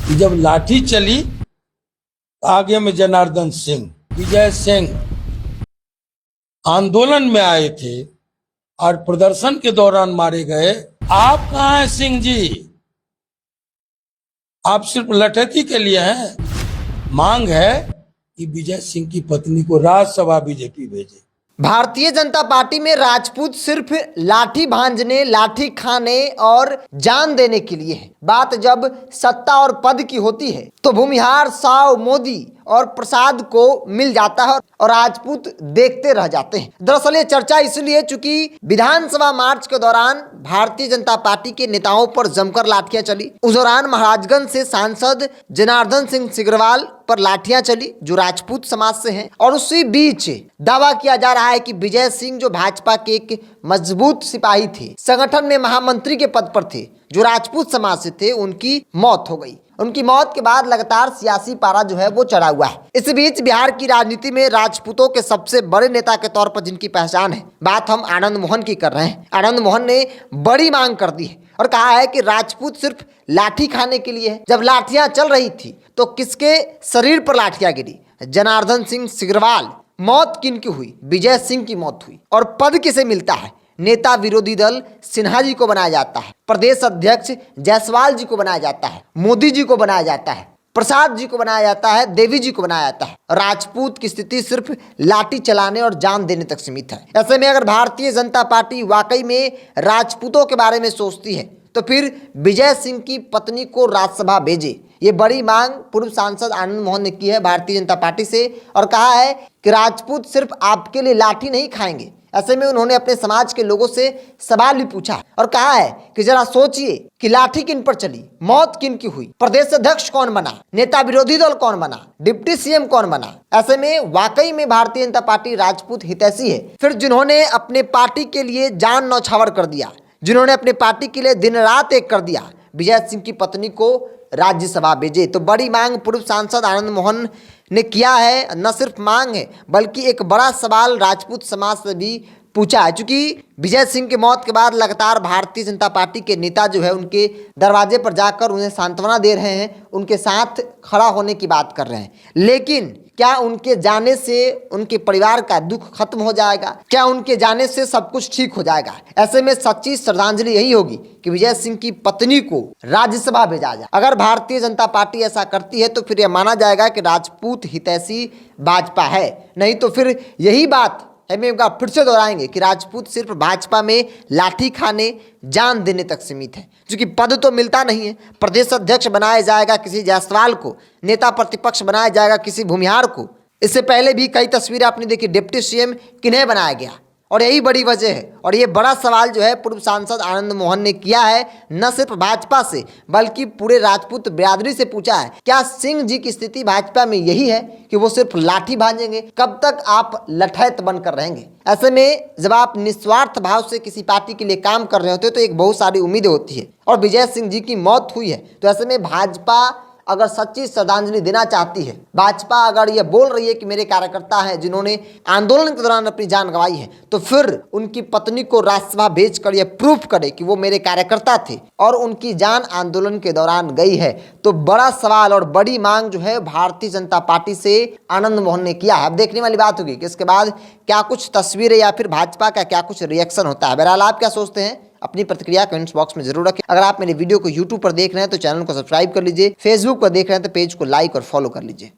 कि जब लाठी चली आगे में जनार्दन सिंह, विजय सिंह आंदोलन में आए थे और प्रदर्शन के दौरान मारे गए। आप कहाँ हैं सिंह जी? आप सिर्फ लठैती के लिए हैं। मांग है कि विजय सिंह की पत्नी को राज्यसभा बीजेपी भेजे। भारतीय जनता पार्टी में राजपूत सिर्फ लाठी भांजने, लाठी खाने और जान देने के लिए है। बात जब सत्ता और पद की होती है तो भूमिहार साव, मोदी और प्रसाद को मिल जाता है और राजपूत देखते रह जाते हैं। दरअसल ये चर्चा इसलिए चूंकि विधानसभा मार्च के दौरान भारतीय जनता पार्टी के नेताओं पर जमकर लाठियां चली। उस दौरान महाराजगंज से सांसद जनार्दन सिंह सिग्रीवाल पर लाठियां चली जो राजपूत समाज से हैं, और उसी बीच दावा किया जा रहा है कि विजय सिंह जो भाजपा के एक मजबूत सिपाही थे, संगठन में महामंत्री के पद पर थे, जो राजपूत समाज से थे, उनकी मौत हो गई। उनकी मौत के बाद लगातार सियासी पारा जो है वो चढ़ा हुआ है। इस बीच बिहार की राजनीति में राजपूतों के सबसे बड़े नेता के तौर पर जिनकी पहचान है, बात हम आनंद मोहन की कर रहे हैं। आनंद मोहन ने बड़ी मांग कर दी है और कहा है कि राजपूत सिर्फ लाठी खाने के लिए है। जब लाठियां चल रही थी तो किसके शरीर पर लाठियां गिरी? जनार्दन सिंह सिग्रीवाल। मौत किनकी हुई? विजय सिंह की मौत हुई। और पद किसे मिलता है? नेता विरोधी दल सिन्हा जी को बनाया जाता है, प्रदेश अध्यक्ष जायसवाल जी को बनाया जाता है, मोदी जी को बनाया जाता है, प्रसाद जी को बनाया जाता है, देवी जी को बनाया जाता है। राजपूत की स्थिति सिर्फ लाठी चलाने और जान देने तक सीमित है। ऐसे में अगर भारतीय जनता पार्टी वाकई में राजपूतों के बारे में सोचती है तो फिर विजय सिंह की पत्नी को राज्यसभा भेजे। ये बड़ी मांग पूर्व सांसद आनंद मोहन ने की है भारतीय जनता पार्टी से और कहा है कि राजपूत सिर्फ आपके लिए लाठी नहीं खाएंगे। ऐसे में उन्होंने अपने समाज के लोगों से सवाल भी पूछा और कहा है कि जरा सोचिए कि लाठी किन पर चली, मौत किन की हुई, प्रदेश अध्यक्ष कौन बना, नेता विरोधी दल कौन बना, डिप्टी सीएम कौन बना। ऐसे में वाकई में भारतीय जनता पार्टी राजपूत हितैषी है। फिर जिन्होंने अपने पार्टी के लिए जान न्यौछावर कर दिया, जिन्होंने अपने पार्टी के लिए दिन रात एक कर दिया, विजय सिंह की पत्नी को राज्यसभा भेजे। तो बड़ी मांग पूर्व सांसद आनंद मोहन ने किया है। न सिर्फ मांग है बल्कि एक बड़ा सवाल राजपूत समाज से भी पूछा है, क्योंकि विजय सिंह की मौत के बाद लगातार भारतीय जनता पार्टी के नेता जो है उनके दरवाजे पर जाकर उन्हें सांत्वना दे रहे हैं, उनके साथ खड़ा होने की बात कर रहे हैं। लेकिन क्या उनके जाने से उनके परिवार का दुख खत्म हो जाएगा? क्या उनके जाने से सब कुछ ठीक हो जाएगा? ऐसे में सच्ची श्रद्धांजलि यही होगी कि विजय सिंह की पत्नी को राज्यसभा भेजा जाए। अगर भारतीय जनता पार्टी ऐसा करती है तो फिर यह माना जाएगा कि राजपूत हितैषी भाजपा है। नहीं तो फिर यही बात हम एक बार फिर से दोहराएंगे कि राजपूत सिर्फ भाजपा में लाठी खाने, जान देने तक सीमित है, क्योंकि पद तो मिलता नहीं है। प्रदेश अध्यक्ष बनाया जाएगा किसी जायसवाल को, नेता प्रतिपक्ष बनाया जाएगा किसी भूमिहार को। इससे पहले भी कई तस्वीरें आपने देखी, डिप्टी सीएम किन्हें बनाया गया, और यही बड़ी वजह है। और ये बड़ा सवाल जो है पूर्व सांसद आनंद मोहन ने किया है, न सिर्फ भाजपा से बल्कि पूरे राजपूत बिरादरी से पूछा है, क्या सिंह जी की स्थिति भाजपा में यही है कि वो सिर्फ लाठी भांजेंगे? कब तक आप लठैत बनकर रहेंगे? ऐसे में जब आप निस्वार्थ भाव से किसी पार्टी के लिए काम कर रहे होते हैं तो एक बहुत सारी उम्मीदें होती है, और विजय सिंह जी की मौत हुई है। तो ऐसे में भाजपा अगर सच्ची श्रद्धांजलि देना चाहती है, भाजपा अगर ये बोल रही है कि मेरे कार्यकर्ता हैं जिन्होंने आंदोलन के दौरान अपनी जान गंवाई है, तो फिर उनकी पत्नी को राज्यसभा भेजकर यह प्रूफ करे कि वो मेरे कार्यकर्ता थे और उनकी जान आंदोलन के दौरान गई है। तो बड़ा सवाल और बड़ी मांग जो है भारतीय जनता पार्टी से आनंद मोहन ने किया है। अब देखने वाली बात होगी कि इसके बाद क्या कुछ तस्वीरें या फिर भाजपा का क्या कुछ रिएक्शन होता है। बहरहाल आप क्या सोचते हैं? अपनी प्रतिक्रिया कमेंट्स बॉक्स में जरूर रखें। अगर आप मेरे वीडियो को यूट्यूब पर देख रहे हैं तो चैनल को सब्सक्राइब कर लीजिए, फेसबुक पर देख रहे हैं तो पेज को लाइक और फॉलो कर लीजिए।